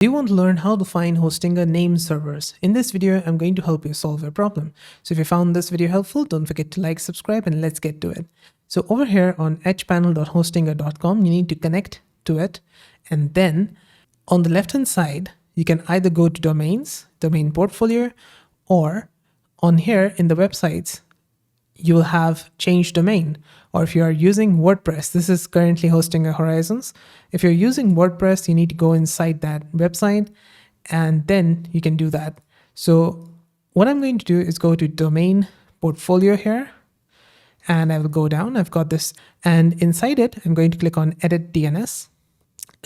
Do you want to learn how to find Hostinger name servers? In this video, I'm going to help you solve your problem. So if you found this video helpful, don't forget to like, subscribe, and let's get to it. So over here on hpanel.hostinger.com, you need to connect to it. And then on the left-hand side, you can either go to domains, domain portfolio, or on here in the websites, you will have change domain. Or if you are using WordPress, this is currently Hostinger Horizons. If you're using WordPress, you need to go inside that website and then you can do that. So what I'm going to do is go to domain portfolio here and I will go down. I've got this, and inside it, I'm going to click on edit DNS.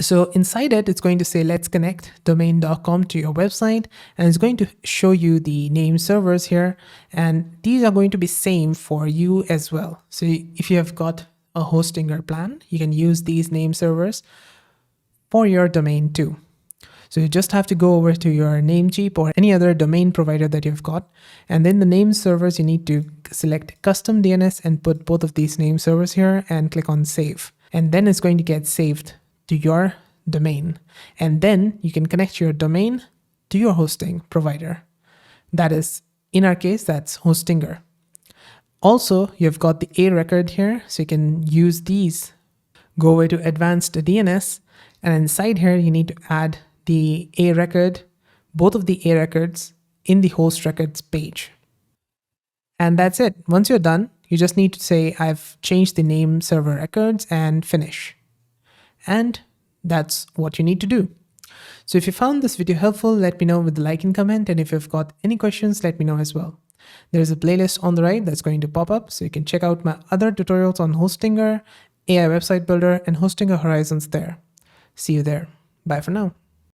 So inside it, it's going to say, let's connect domain.com to your website. And it's going to show you the name servers here. And these are going to be same for you as well. So if you have got a Hostinger plan, you can use these name servers for your domain too. So you just have to go over to your Namecheap or any other domain provider that you've got. And then the name servers, you need to select custom DNS and put both of these name servers here and click on save. And then it's going to get saved to your domain. And then you can connect your domain to your hosting provider. That is, in our case, that's Hostinger. Also, you've got the A record here, so you can use these. Go over to advanced DNS, and inside here, you need to add the A record, both of the A records in the host records page. And that's it. Once you're done, you just need to say, I've changed the name server records and finish. And that's what you need to do. So if you found this video helpful, let me know with the like and comment. And if you've got any questions, let me know as well. There's a playlist on the right that's going to pop up, so you can check out my other tutorials on Hostinger, AI Website Builder, and Hostinger Horizons there. See you there. Bye for now.